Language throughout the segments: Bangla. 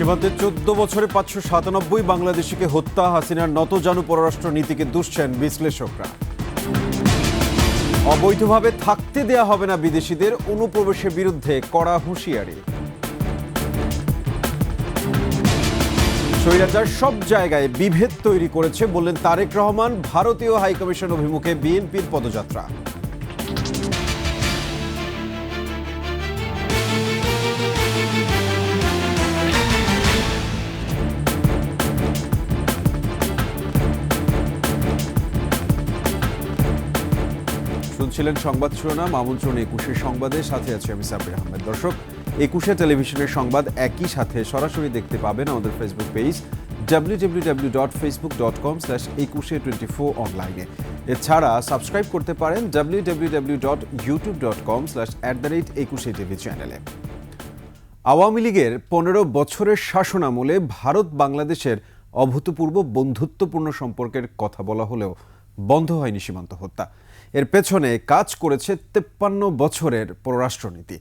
সীমান্তে 14 বছরে 597 বাংলাদেশিকে হত্যা, হাসিনার নতজানু পররাষ্ট্র নীতিকে দুষছেন বিশ্লেষকরা। অবৈধভাবে থাকতে দেয়া হবে না বিদেশিদের, অনুপ্রবেশের বিরুদ্ধে কড়া হুঁশিয়ারি। স্বৈরাচার সব জায়গায় বিভেদ তৈরি করেছে বললেন তারেক রহমান। ভারতীয় হাইকমিশন অভিমুখে বিএনপির পদযাত্রা। শুনছিলেন সংবাদ শিরোনাম, আমন্ত্রণ 21 সংবাদে, সাথে আছে আমি সাব্বির আহমেদ। দর্শক, 21 টেলিভিশনের সংবাদ একই সাথে সরাসরি দেখতে পাবেন আমাদের ফেসবুক পেজ www.facebook.com/2124 অনলাইনে। এছাড়া সাবস্ক্রাইব করতে পারেন www.youtube.com/@21tv চ্যানেলে। আওয়ামী লীগের 15 বছরের শাসনামলে ভারত বাংলাদেশের অভূতপূর্ব বন্ধুত্বপূর্ণ সম্পর্কের কথা বলা হলেও বন্ধ হয়নি সীমান্ত হত্যা। এর পেছনে কাজ করেছে 53 বছরের পররাষ্ট্রনীতি,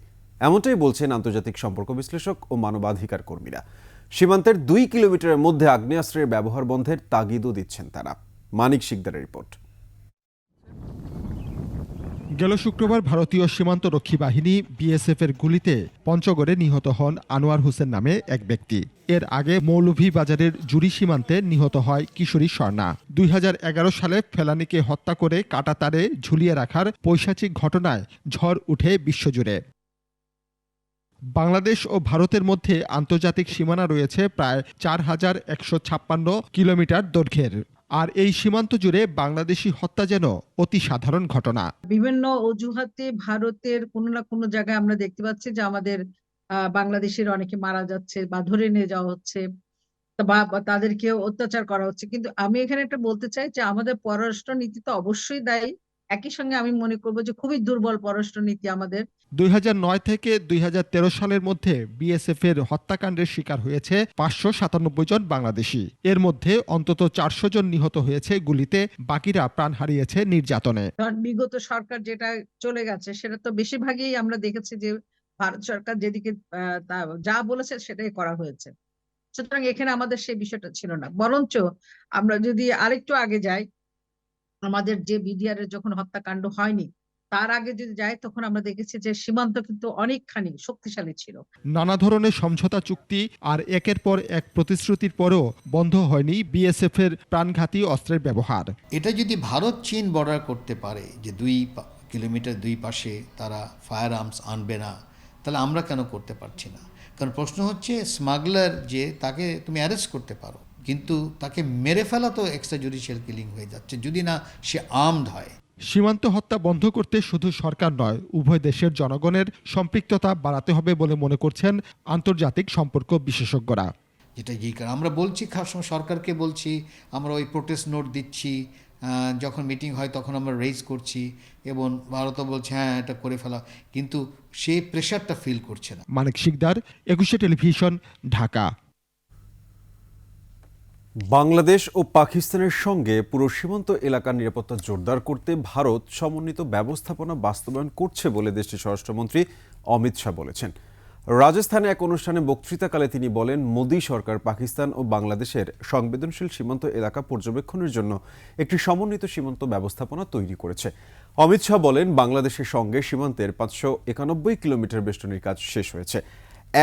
এমনটাই বলছেন আন্তর্জাতিক সম্পর্ক বিশ্লেষক ও মানবাধিকার কর্মীরা। সীমান্তের 2 কিলোমিটারের মধ্যে আগ্নেয়াস্ত্রের ব্যবহার বন্ধের তাগিদও দিচ্ছেন তারা। মানিক শিকদারের রিপোর্ট। গেল শুক্রবার ভারতীয় সীমান্তরক্ষী বাহিনী বিএসএফ এর গুলিতে পঞ্চগড়ে নিহত হন আনোয়ার হোসেন নামে এক ব্যক্তি। এর আগে মৌলভীবাজারের জুড়ি সীমান্তে নিহত হয় কিশোরী স্বর্ণা। 2011 সালে ফেলানীকে হত্যা করে কাঁটাতারে ঝুলিয়ে রাখার পৈশাচিক ঘটনায় ঝড় উঠে বিশ্বজুড়ে। বাংলাদেশ ও ভারতের মধ্যে আন্তর্জাতিক সীমানা রয়েছে প্রায় 4156 কিলোমিটার দৈর্ঘ্যের। আর এই সীমান্ত জুড়ে বাংলাদেশি হত্যা যেন অতি সাধারণ ঘটনা। বিভিন্ন অজুহাতে ভারতের কোনো না কোনো জায়গায় আমরা দেখতে পাচ্ছি যে আমাদের বাংলাদেশের অনেকে মারা যাচ্ছে বা ধরে নিয়ে যাওয়া হচ্ছে বা তাদেরকে অত্যাচার করা হচ্ছে। কিন্তু আমি এখানে একটা বলতে চাই যে আমাদের পররাষ্ট্র নীতি তো অবশ্যই দায়ী। একই সঙ্গে আমি মনে করবো যে খুবই দুর্বল পররাষ্ট্র নীতি আমাদের। 2009 থেকে 2013 সালের মধ্যে বিএসএফ এর হত্যাকাণ্ডের শিকার হয়েছে 597 জন বাংলাদেশি। এর মধ্যে অন্তত 400 জন নিহত হয়েছে গুলিতে, বাকিরা প্রাণ হারিয়েছে নির্যাতনে। বিগত সরকার যেটা চলে গেছে সেটা তো বেশিরভাগই আমরা দেখেছি যে ভারত সরকার যেদিকে যা বলেছে সেটাই করা হয়েছে। সুতরাং এখানে আমাদের সেই বিষয়টা ছিল না। বরঞ্চ আমরা যদি আরেকটু আগে যাই, আমাদের যে বিডিআর এর যখন হত্যাকাণ্ড হয়নি তার আগে যদি যাই, তখন আমরা দেখেছি যে সীমান্ত কিন্তু অনেকখানি শক্তিশালী ছিল। নানা ধরনের সমঝোতা চুক্তি আর একের পর এক প্রতিশ্রুতির পরেও বন্ধ হয়নি বিএসএফ এর প্রাণঘাতী অস্ত্রের ব্যবহার। এটা যদি ভারত চীন বর্ডার করতে পারে যে 2 কিলোমিটার দুই পাশে তারা ফায়ার আর্মস আনবে না, তাহলে আমরা কেন করতে পারছি না? কারণ প্রশ্ন হচ্ছে, স্মাগলার যে তাকে তুমি অ্যারেস্ট করতে পারো, কিন্তু তাকে মেরে ফেলা তো এক্সট্রা জুডিশিয়াল কিলিং হয়ে যাচ্ছে যদি না সে আর্মড হয়। সীমান্ত হত্যা বন্ধ করতে শুধু সরকার নয়, উভয় দেশের জনগণের সম্পৃক্ততা বাড়াতে হবে বলে মনে করছেন আন্তর্জাতিক সম্পর্ক বিশেষজ্ঞরা। যেটা আমরা বলছি, সরকারকে বলছি, আমরা ওই প্রোটেস্ট নোট দিচ্ছি, যখন মিটিং হয় তখন আমরা রেইজ করছি, এবং ভারতও বলছে হ্যাঁ এটা করে ফেলা, কিন্তু সেই প্রেশারটা ফিল করছে না। মানিক শিকদার, 21 টেলিভিশন, ঢাকা। বাংলাদেশ ও পাকিস্তানের সঙ্গে পুরো সীমান্ত এলাকার নিরাপত্তা জোরদার করতে ভারত সমন্বিত ব্যবস্থাপনা বাস্তবায়ন করছে বলে দেশটির স্বরাষ্ট্রমন্ত্রী অমিত শাহ বলেছেন। রাজস্থানে এক অনুষ্ঠানে বক্তৃতাকালে তিনি বলেন, মোদী সরকার পাকিস্তান ও বাংলাদেশের সংবেদনশীল সীমান্ত এলাকা পর্যবেক্ষণের জন্য একটি সমন্বিত সীমান্ত ব্যবস্থাপনা তৈরি করেছে। অমিত শাহ বলেন, বাংলাদেশের সঙ্গে সীমান্তের 591 কিলোমিটার বেষ্টনীর কাজ শেষ হয়েছে।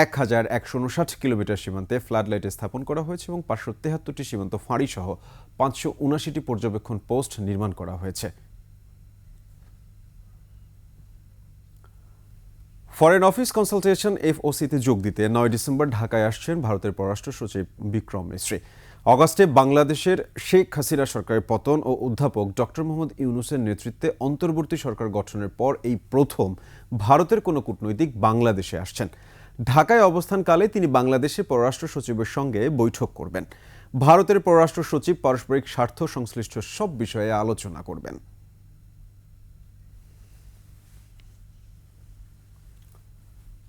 1159 কিলোমিটার সীমান্তে ফ্লাড লাইট স্থাপন করা হয়েছে এবং 573টি সীমান্ত ফাঁড়ি সহ 579টি পর্যবেক্ষণ পোস্ট নির্মাণ করা হয়েছে। ফরেন অফিস কনসালটেশন FOCতে যোগ দিতে 9 ডিসেম্বর ঢাকায় আসছেন ভারতের পররাষ্ট্র সচিব বিক্রম মিশ্রি। অগাস্টে বাংলাদেশের শেখ হাসিনা সরকারের পতন ও অধ্যাপক ডক্টর মোহাম্মদ ইউনূসের নেতৃত্বে অন্তর্বর্তী সরকার গঠনের পর এই প্রথম ভারতের কোনো কূটনৈতিক বাংলাদেশে আসছেন। ঢাকায় অবস্থানকালে তিনি বাংলাদেশের পররাষ্ট্র সচিবের সঙ্গে বৈঠক করবেন। ভারতের পররাষ্ট্র সচিব পারস্পরিক স্বার্থ সংশ্লিষ্ট সব বিষয়ে আলোচনা করবেন।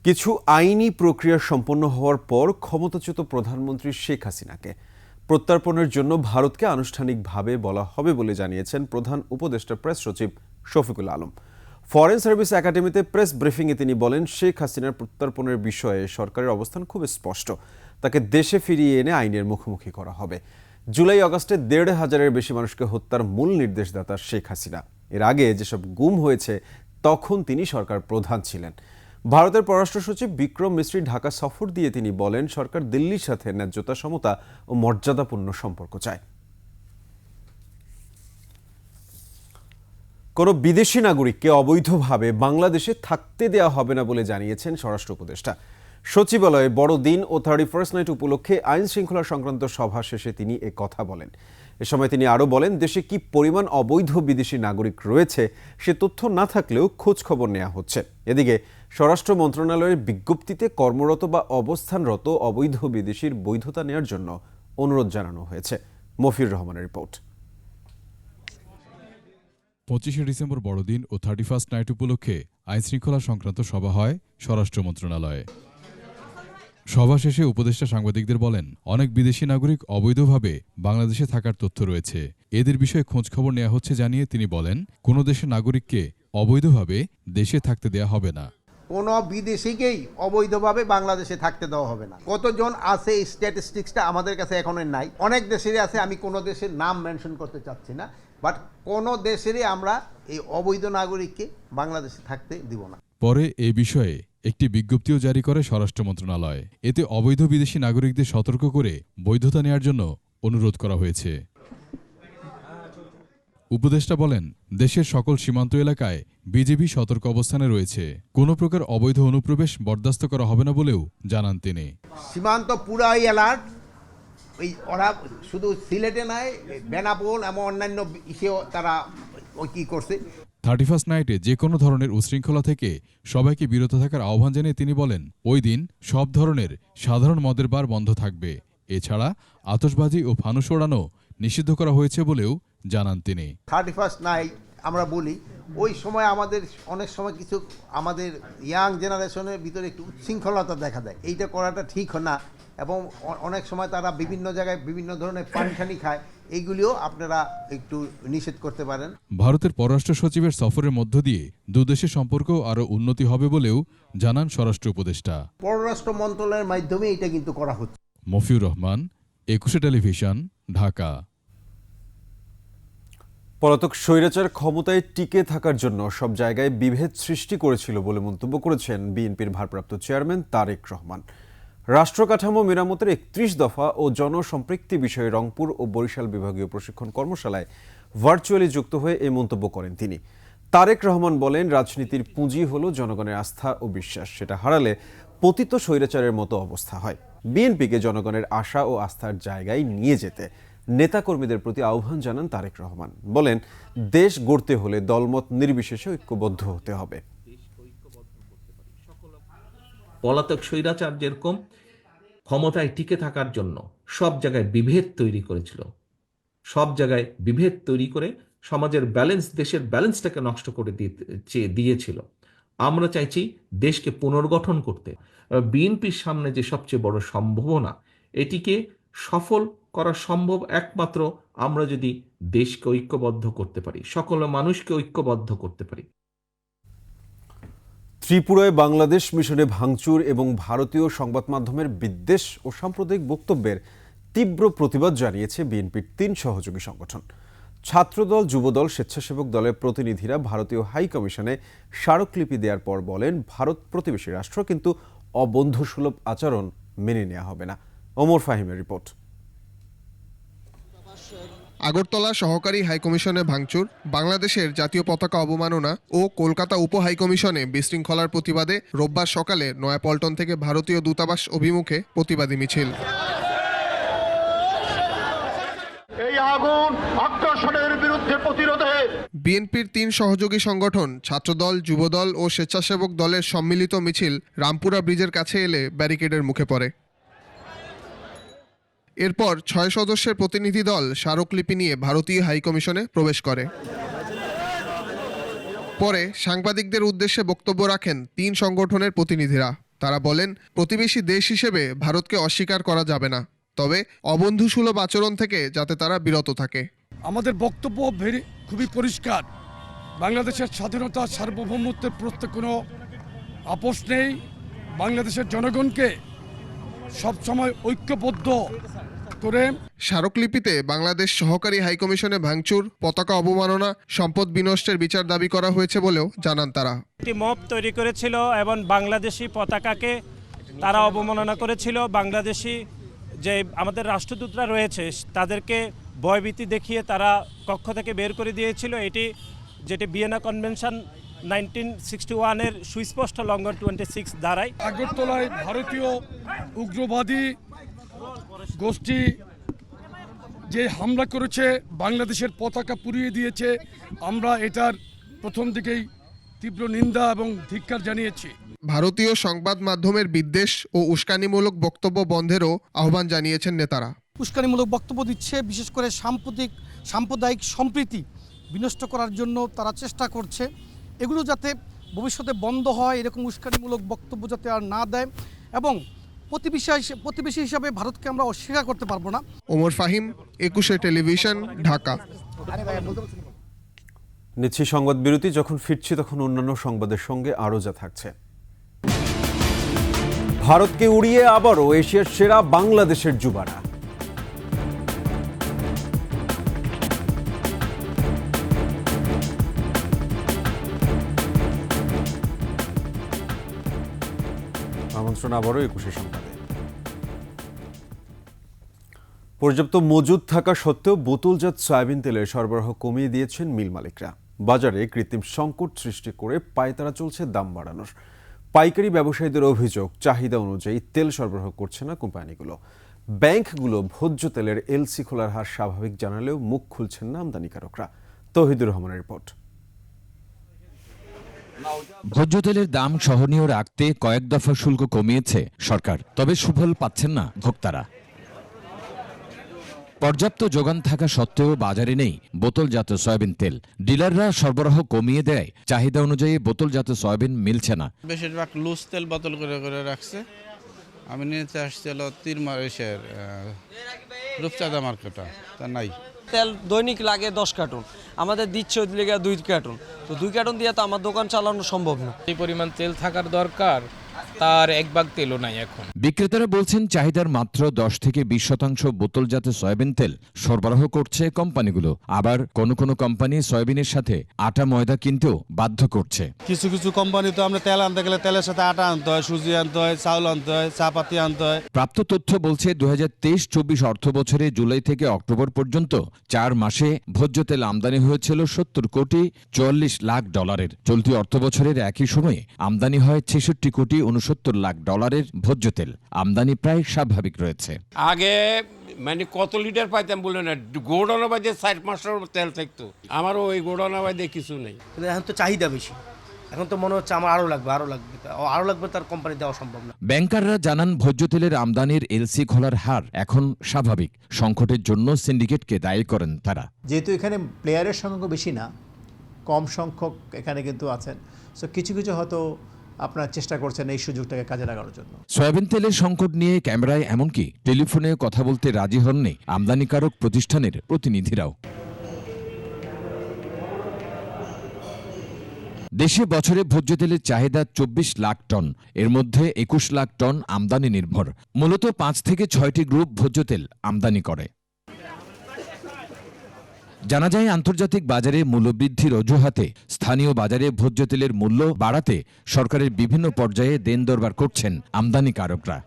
কিছু আইনি প্রক্রিয়া সম্পন্ন হওয়ার পর ক্ষমতাচ্যুত প্রধানমন্ত্রী শেখ হাসিনাকে প্রত্যর্পণের জন্য ভারতকে আনুষ্ঠানিকভাবে বলা হবে বলে জানিয়েছেন প্রধান উপদেষ্টা প্রেস সচিব শফিকুল আলম। ফরেন সার্ভিস একাডেমিতে প্রেস ব্রিফিংয়ে তিনি বলেন, শেখ হাসিনার প্রত্যর্পণের বিষয়ে সরকারের অবস্থান খুব স্পষ্ট। তাকে দেশে ফিরিয়ে এনে আইনের মুখোমুখি করা হবে। জুলাই আগস্টে 1,500-এর বেশি মানুষকে হত্যার মূল নির্দেশদাতা শেখ হাসিনা। এর আগে যেসব গুম হয়েছে তখন তিনি সরকার প্রধান ছিলেন। ভারতের পররাষ্ট্র সচিব বিক্রম মিশ্রি ঢাকা সফর দিয়ে তিনি বলেন, সরকার দিল্লির সাথে ন্যায্যতা, সমতা ও মর্যাদাপূর্ণ সম্পর্ক চায়। কোনো বিদেশি নাগরিককে অবৈধভাবে বাংলাদেশে থাকতে দেওয়া হবে না বলে জানিয়েছেন স্বরাষ্ট্র উপদেষ্টা। সচিবালয়ে বড়দিন ও 31st নাইট উপলক্ষে আইন শৃঙ্খলা সংক্রান্ত সভা শেষে তিনি এ কথা বলেন। এ সময় তিনি আরও বলেন, দেশে কি পরিমাণ অবৈধ বিদেশি নাগরিক রয়েছে সে তথ্য না থাকলেও খোঁজ খবর নেওয়া হচ্ছে। এদিকে স্বরাষ্ট্র মন্ত্রণালয়ের বিজ্ঞপ্তিতে কর্মরত বা অবস্থানরত অবৈধ বিদেশির বৈধতা নেওয়ার জন্য অনুরোধ জানানো হয়েছে। মফির রহমানের রিপোর্ট। 25শে ডিসেম্বর বড়দিন ও 31st নাইট উপলক্ষে আইনশৃঙ্খলা সংক্রান্ত সভা হয় স্বরাষ্ট্র মন্ত্রণালয়ে। সভা শেষে উপদেষ্টা সাংবাদিকদের বলেন, অনেক বিদেশি নাগরিক অবৈধভাবে বাংলাদেশে থাকার তথ্য রয়েছে, এদের বিষয়ে খোঁজখবর নেওয়া হচ্ছে জানিয়ে তিনি বলেন, কোনো দেশের নাগরিককে অবৈধভাবে দেশে থাকতে দেয়া হবে না। কোনো বিদেশিকেই অবৈধভাবে বাংলাদেশে থাকতে দেওয়া হবে না। কতজন আছে এই স্ট্যাটিস্টিক্সটা আমাদের কাছে এখনো নাই। অনেক দেশেরই আছে, আমি কোনো দেশের নাম মেনশন করতে চাচ্ছি না, বাট কোনো দেশেরই আমরা এই অবৈধ নাগরিককে বাংলাদেশে থাকতে দিব না। পরে এই বিষয়ে একটি বিজ্ঞপ্তিও জারি করে স্বরাষ্ট্র মন্ত্রণালয়। এতে অবৈধ বিদেশি নাগরিকদের সতর্ক করে বৈধতা নেওয়ার জন্য অনুরোধ করা হয়েছে। উপদেষ্টা বলেন, দেশের সকল সীমান্ত এলাকায় বিজিবি সতর্ক অবস্থানে রয়েছে, কোনো প্রকার অবৈধ অনুপ্রবেশ বরদাস্ত করা হবে না বলেও জানান তিনি। সীমান্ত পুরাই অ্যালার্ট। ওই ওরা শুধু সিলেটে নয়, বেনাপোল এবং অন্যান্য ইসেও তারা ওই কী করছে। 31st নাইটে যে কোনো ধরনের উশৃঙ্খলা থেকে সবাইকে বিরত থাকার আহ্বান জানিয়ে তিনি বলেন, ওই দিন সব ধরনের সাধারণ মদের বার বন্ধ থাকবে। এছাড়া আতশবাজি ও ফানুস ওড়ানো নিষিদ্ধ করা হয়েছে বলেও জানান তিনি। 31st নাইট আমরা বলি, ওই সময় আমাদের অনেক সময় কিছু আমাদের ইয়াং জেনারেশনের ভিতরে একটু উচ্ছৃঙ্খলতা দেখা দেয়। এইটা করাটা ঠিক না, এবং অনেক সময় তারা বিভিন্ন জায়গায় বিভিন্ন ধরনের পানি খায়, এইগুলিও আপনারা একটু নিষেধ করতে পারেন। ভারতের পররাষ্ট্র সচিবের সফরের মধ্য দিয়ে দুদেশের সম্পর্ক আরও উন্নতি হবে বলেও জানান স্বরাষ্ট্র উপদেষ্টা। পররাষ্ট্র মন্ত্রণালয়ের মাধ্যমে এটা কিন্তু করা হচ্ছে। মফিউর রহমান, 21শে টেলিভিশন, ঢাকা। পলাতক স্বৈরাচার ক্ষমতায় টিকে থাকার জন্য সব জায়গায় বিভেদ সৃষ্টি করেছিল বলে মন্তব্য করেছেন বিএনপির ভারপ্রাপ্ত চেয়ারম্যান তারেক রহমান। রাষ্ট্র কাঠামো মেরামতের 31 দফা ও জনসম্পৃক্তি বিষয়ে রংপুর ও বরিশাল বিভাগীয় প্রশিক্ষণ কর্মশালায় ভার্চুয়ালি যুক্ত হয়ে এই মন্তব্য করেন তিনি। তারেক রহমান বলেন, রাজনীতির পুঁজি হলো জনগণের আস্থা ও বিশ্বাস, সেটা হারালে পতিত স্বৈরাচারের মতো অবস্থা হয়। বিএনপিকে জনগণের আশা ও আস্থার জায়গায় নিয়ে যেতে নেতাকর্মীদের প্রতি আহ্বান জানান তারেক রহমান। বলেন, দেশ গড়তে হলে দলমত নির্বিশেষে ঐক্যবদ্ধ হতে হবে। পলাতক স্বৈরাচার যেরকম ক্ষমতায় টিকে থাকার জন্য সব জায়গায় বিভেদ তৈরি করেছিল, সব জায়গায় বিভেদ তৈরি করে সমাজের ব্যালেন্স, দেশের ব্যালেন্সটাকে নষ্ট করে দিয়েছিল। আমরা চাইছি দেশকে পুনর্গঠন করতে। বিএনপির সামনে যে সবচেয়ে বড় সম্ভাবনা, এটিকে সফল করা সম্ভব একমাত্র আমরা যদি দেশকে ঐক্যবদ্ধ করতে পারি, সকল মানুষকে ঐক্যবদ্ধ করতে পারি। ত্রিপুরায় বাংলাদেশ মিশনে ভাঙচুর এবং ভারতীয় সংবাদ মাধ্যমের বিদ্বেষ ও সাম্প্রদায়িক বক্তব্যের তীব্র প্রতিবাদ জানিয়েছে বিএনপির 3 সহযোগী সংগঠন। ছাত্রদল, যুবদল, স্বেচ্ছাসেবক দলের প্রতিনিধিরা ভারতীয় হাই কমিশনে স্মারকলিপি দেওয়ার পর বলেন, ভারত প্রতিবেশী রাষ্ট্র, কিন্তু অবন্ধুসুলভ আচরণ মেনে নেওয়া হবে না। ওমর ফাহিমের রিপোর্ট। আগরতলা সহকারী হাইকমিশনে ভাঙচুর, বাংলাদেশের জাতীয় পতাকা অবমাননা ও কলকাতা উপ হাইকমিশনে বিশৃঙ্খলার প্রতিবাদে রোববার সকালে নয়াপল্টন থেকে ভারতীয় দূতাবাস অভিমুখে প্রতিবাদী মিছিল। এই আগুন আগ্রাসনের বিরুদ্ধে প্রতিরোধে বিএনপির 3 সহযোগী সংগঠন ছাত্রদল, যুবদল ও স্বেচ্ছাসেবক দলের সম্মিলিত মিছিল রামপুরা ব্রিজের কাছে এলে ব্যারিকেডের মুখে পড়ে। এরপর 6 সদস্যের প্রতিনিধি দল স্মারকলিপি নিয়ে ভারতীয় হাইকমিশনে প্রবেশ করে। পরে সাংবাদিকদের উদ্দেশ্যে বক্তব্য রাখেন 3 সংগঠনের প্রতিনিধিরা। তারা বলেন, প্রতিবেশী দেশ হিসেবে ভারতকে অস্বীকার করা যাবে না, তবে অবন্ধুসুলভ আচরণ থেকে যাতে তারা বিরত থাকে। আমাদের বক্তব্য খুবই পরিষ্কার বাংলাদেশের স্বাধীনতা সার্বভৌমত্বের প্রত্যেক কোনো আপোষ নেই। বাংলাদেশের জনগণকে সবসময় ঐক্যবদ্ধ করে স্মারকলিপিতে বাংলাদেশ সহকারী হাইকমিশনে ভাঙচুর, পতাকা অবমাননা, সম্পদ বিনষ্টের বিচার দাবি করা হয়েছে বলেও জানান তারা। একটি মব তৈরি করেছিল এবং বাংলাদেশি পতাকাকে তারা অবমাননা করেছিল। বাংলাদেশি যে আমাদের রাষ্ট্রদূতরা রয়েছে তাদেরকে ভয়ভীতি দেখিয়ে তারা কক্ষ থেকে বের করে দিয়েছিল। এটি যেটি ভিয়েনা কনভেনশন 1961-এর সুস্পষ্ট লঙ্ঘন 26 ধারায়। আগরতলায় ভারতীয় উগ্রবাদী গোষ্ঠী যে হামলা করেছে, বাংলাদেশের পতাকা পুড়িয়ে দিয়েছে, আমরা এটার প্রথম দিকেই তীব্র নিন্দা এবং ধিক্কার জানিয়েছি। ভারতীয় সংবাদ মাধ্যমের বিদ্বেষ ও উস্কানিমূলক বক্তব্য বন্ধেরও আহ্বান জানিয়েছেন নেতারা। উস্কানিমূলক বক্তব্য দিচ্ছে, বিশেষ করে সাম্প্রদায়িক সম্প্রীতি বিনষ্ট করার জন্য তারা চেষ্টা করছে। এগুলো যাতে ভবিষ্যতে বন্ধ হয়, এরকম উস্কানিমূলক বক্তব্য যাতে আর না দেয়, এবং প্রতিবেশী হিসাবে ভারতকে আমরা অস্বীকার করতে পারবো না। ওমর ফাহিম, 21 টেলিভিশন, ঢাকা। নিচ্ছি সংবাদ বিরতি। যখন ফিরছি তখন অন্যান্য সংবাদের সঙ্গে আরও যা থাকছে। ভারতকে উড়িয়ে আবারও এশিয়ার সেরা বাংলাদেশের যুবারা। আমন্ত্রণ আবারও 21 সংবাদে। পর্যাপ্ত মজুদ থাকা সত্ত্বেও বোতলজাত সয়াবিন তেলের সরবরাহ কমিয়ে দিয়েছেন মিল মালিকরা। বাজারে কৃত্রিম সংকট সৃষ্টি করে পায়তারা চলছে দাম বাড়ানোর। পাইকারি ব্যবসায়ীদের অভিযোগ, চাহিদা অনুযায়ী তেল সরবরাহ করছে না কোম্পানিগুলো। ব্যাংকগুলো ভোজ্য তেলের এলসি খোলার হার স্বাভাবিক জানালেও মুখ খুলছেন না আমদানিকারকরা। তৌহিদুর রহমানের রিপোর্ট। ভোজ্য তেলের দাম সহনীয় রাখতে কয়েক দফা শুল্ক কমিয়েছে সরকার, তবে সুফল পাচ্ছেন না ভোক্তারা। পর্যাপ্ত যোগান থাকা সত্ত্বেও বাজারে নেই বোতলজাত সয়াবিন তেল। ডিলাররা সরবরাহ কমিয়ে দেয়, চাহিদা অনুযায়ী বোতলজাত সয়াবিন মিলছে না। বেশিরভাগ লুজ তেল বোতল করে রাখছে। আমি নিতে আসছিল তিরমারেশের রূপচাঁদা মার্কেটটা, তা নাই। তেল দৈনিক লাগে 10 কার্টুন, আমাদের দিচ্ছে ওই লিগে 2 কার্টুন। তো 2 কার্টুন দিয়ে তো আমার দোকান চালানো সম্ভব না। এই পরিমাণ তেল থাকার দরকার, তার এক ভাগ তেলও নাই এখন। বিক্রেতারা বলছেন চাহিদার মাত্র 10 থেকে 20% বোতলজাত সয়াবিন তেল সরবরাহ করছে কোম্পানিগুলো। আবার কোনো কোনো কোম্পানি সয়াবিনের সাথে আটা ময়দা কিনতেও বাধ্য করছে। কিছু কিছু কোম্পানি তো আমরা তেল আনতে গেলে তেলের সাথে আটা আনতে হয়, সুজি আনতে হয়, চাউল আনতে হয়, চাপাতি আনতে হয়। প্রাপ্ত তথ্য বলছে 2023-24 অর্থ বছরে জুলাই থেকে অক্টোবর পর্যন্ত 4 মাসে ভোজ্য তেল আমদানি হয়েছিল $70 কোটি 44 লাখ। চলতি অর্থ বছরের একই সময়ে আমদানি হয় $66 কোটি 69 লাখ ভোজ্য তেল। আমদানি প্রায় স্বাভাবিক রয়েছে। আগে মানে কত লিটার পাইতাম বলে না, গোডাউনে বাইদে 4 মাসের তেল থাকতো। আমারও ওই গোডাউনে বাইদে কিছু নেই। এখন তো চাহিদা বেশি, এখন তো মনে হচ্ছে আমার আরো লাগবে, তার কোম্পানি দেওয়া সম্ভব না। ব্যাংকাররা জানান ভোজ্য তেলের আমদানির এলসি খোলার হার এখন স্বাভাবিক। সংকটের জন্য সিন্ডিকেটকে দায়ী করেন তারা। যেহেতু এখানে প্লেয়ারের সংখ্যা বেশি না, কম সংখ্যক এখানে কিন্তু আছেন, সো কিছু কিছু হয়তো আপনারা চেষ্টা করছেন এই সুযোগটাকে কাজে লাগানোর জন্য। সয়াবিন তেলের সংকট নিয়ে ক্যামেরায় এমনকি টেলিফোনে কথা বলতে রাজি হননি আমদানিকারক প্রতিষ্ঠানের প্রতিনিধিরাও। দেশে বছরে ভোজ্য তেলের চাহিদা 24 লাখ টন, এর মধ্যে 21 লাখ টন আমদানি নির্ভর। মূলত 5 থেকে 6টি গ্রুপ ভোজ্য তেল আমদানি করে। জানা যায় আন্তর্জাতিক বাজারে মূল্যবৃদ্ধির অজুহাতে স্থানীয় বাজারে ভোজ্য তেলের মূল্য বাড়াতে সরকারের বিভিন্ন পর্যায়ে দেন দরবার করছেন আমদানিকারকরা।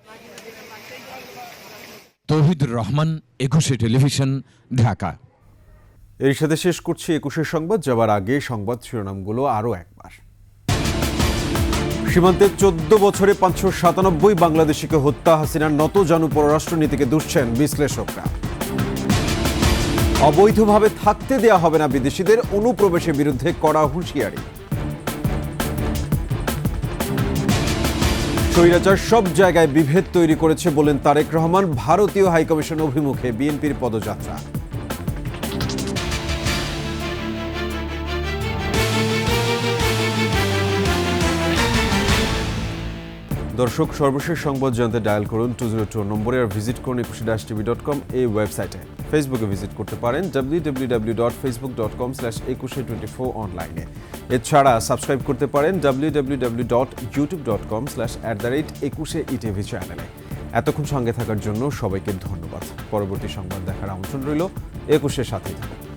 তৌহিদুর রহমান, 21 টেলিভিশন, ঢাকা। এর সাথে শেষ করছি 21 সংবাদ। যাবার আগে সংবাদ শিরোনামগুলো আরও একবার। সীমান্তে 14 বছরে 597 বাংলাদেশিকে হত্যা, হাসিনার নতজানু পররাষ্ট্রনীতিকে দুষছেন বিশ্লেষকরা। অবৈধভাবে থাকতে দেয়া হবে না বিদেশিদের, অনুপ্রবেশের বিরুদ্ধে কড়া হুঁশিয়ারি। স্বৈরাচার সব জায়গায় বিভেদ তৈরি করেছে বলেন তারেক রহমান। ভারতীয় হাইকমিশন অভিমুখে বিএনপির পদযাত্রা। দর্শক, সর্বশেষ সংবাদ জানতে ডায়াল করুন 202 নম্বরে আর ভিজিট করুন ekushe-tv.com এই ওয়েবসাইটে। ফেসবুকে ভিজিট করতে পারেন www.facebook.com/ekushe24 অনলাইনে। এছাড়া সাবস্ক্রাইব করতে পারেন www.youtube.com/@ekushe-etv চ্যানেলে। এতক্ষণ সঙ্গে থাকার জন্য সবাইকে ধন্যবাদ। পরবর্তী সংবাদ দেখার আমন্ত্রণ রইল। একুশের সাথেই থাকুন।